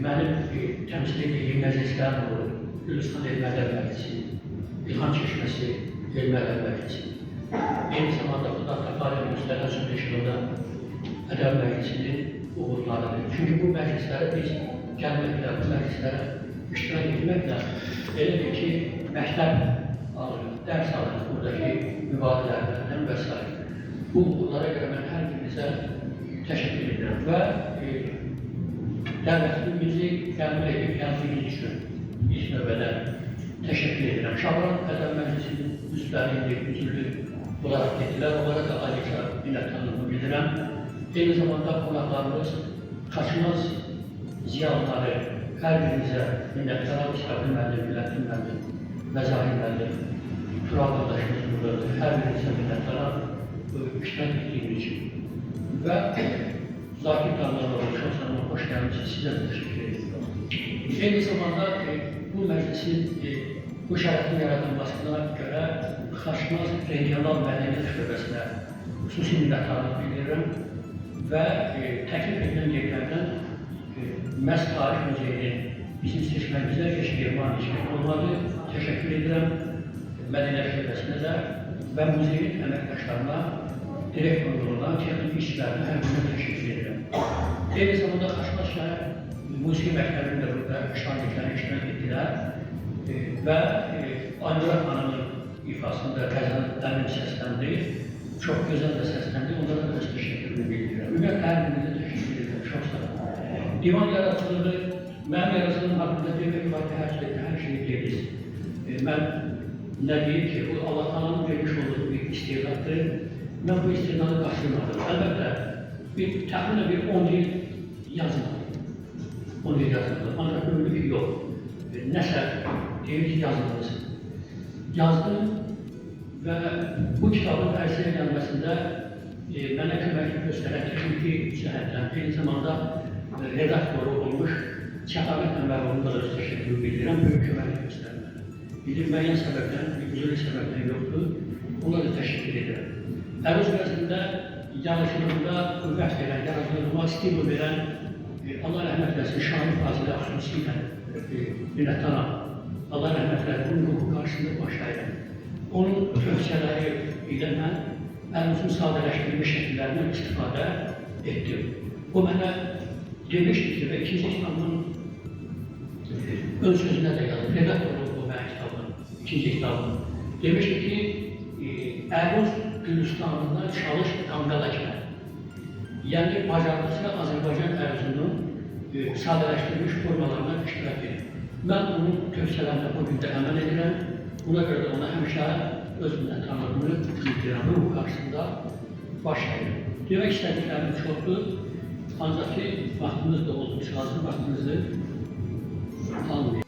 Mənim təmsil etdiyim məclislərim olur. Gülüstan Elmələr Məclisi, İlham Çeşməsi Elmələr Məclisi. Eyni zamanda Xudar Təqalim Müstəqəl Sözleşmində Ədəb Məclisinin uğurlarıdır. Çünki bu məclislərə biz gəlməklə, bu məclislərə iştirak etməklə elə bir ki, məktəb alırıq, dərs alırıq buradakı mübadilələrdən və s. Bu uğurlara görə mən hər birinizə təşəkkür edirəm və dəvətimizi qəbul edib gəldiyiniz üçün ilk növbədə təşəkkür edirəm. Şaban Ədəb Məclisinin üzvləri üzvlü olaraq getdilər, onlara da ayrıca minnətdarlığımı bildirəm. Eyni zamanda qonaqlarımız Xaçmaz ziyalıları hər birinizə minnətdaram. İsrafil müəllim, Biləttin müəllim, Məzahir müəllim, Tural qardaşımız buradadır. Hər birinizə minnətdaram iştirak etdiyim üçün. Və Zakir Qarlarova Şahsanına xoş gəlmişsiniz, sizə də təşəkkür edirəm. Eyni zamanda bu məclisin bu şərəfin yaradılmasına görə Xaçmaz Regional Mədəniyyət Şöbəsinə xüsusi minnətdarlıq bildirirəm və təklif edilən yerlərdən məhz Tarix Muzeyinin bizim seçməyimizdə Eşq Yerman içmək olmalı. Təşəkkür edirəm Mədəniyyət Şöbəsinə də və muzeyin əməkdaşlarına, direktorluğuna, texnik işçilərinə hər birinə təşəkkür edirəm. Eyni zamanda Xaçmaz şəhər Musiqi Məktəbində burada şagirdləri iştirak etdilər və Aynura xanımın ifasında qəzəllərini səsləndi, çox gözəl də səsləndi, onlara da öz təşəkkürünü bildirirəm. Ümumiyyətlə, hər birinizə təşəkkür edirəm, çox sağ olun. Divan yaradıcılığı, mənim yaradıcılığım haqqında demək var ki, hər şeyi dediniz. Mən nə deyim ki, bu Allah Teala'nın vermiş olduğu bir istedaddır. Mən bu istedadı qaçırmadım. Əlbəttə, təxminən bir 10 il yazmadım. 10 il yazmadım, ancaq ömrü ki, yox. Nəsə deyir ki, yazılmaz. Yazdım və bu kitabın ərziyə gəlməsində mənə kömək göstərən texniki cəhətdən, eyni zamanda redaktoru olmuş Çəxavət Əmərovun da öz təşəkkürü bildirəm, böyük kömək göstərməni. Bir müəyyən səbəbdən, bir güzəli səbəbdən yoxdur, ona da təşəkkür edirəm. Əruz vəzində, yanlışlığında qüvvət verən, yaradıcılığıma stimul verən Allah rəhmət eləsin, Şamil Fazilə xüsusilə minnətdaram. Allah rəhmət eləsin, bunun hüququ qarşısında baş əyirəm. Onun tövsiyələri ilə mən əlimizin sadələşdirilmiş şəkillərindən istifadə etdim. O mənə demişdi ki, və ikinci kitabın ön sözünə də yazdım, redaktor oldu o mənim kitabın, ikinci kitabın. Demişdi ki, Əruz Gülüstanında çalış qanqala kimi. Yəni, bacardıqca Azərbaycan ərzunun sadələşdirilmiş formalarına iştirak edir. Mən onun tövsiyələrinə bu gündə əməl edirəm. Buna görə də ona həmişə öz minnətdarlığımı bildirirəm. Bu qarşısında baş əyir. Demək istədiklərim çoxdur. Ancaq ki, vaxtımız da olduqca lazım, vaxtımızı almayın.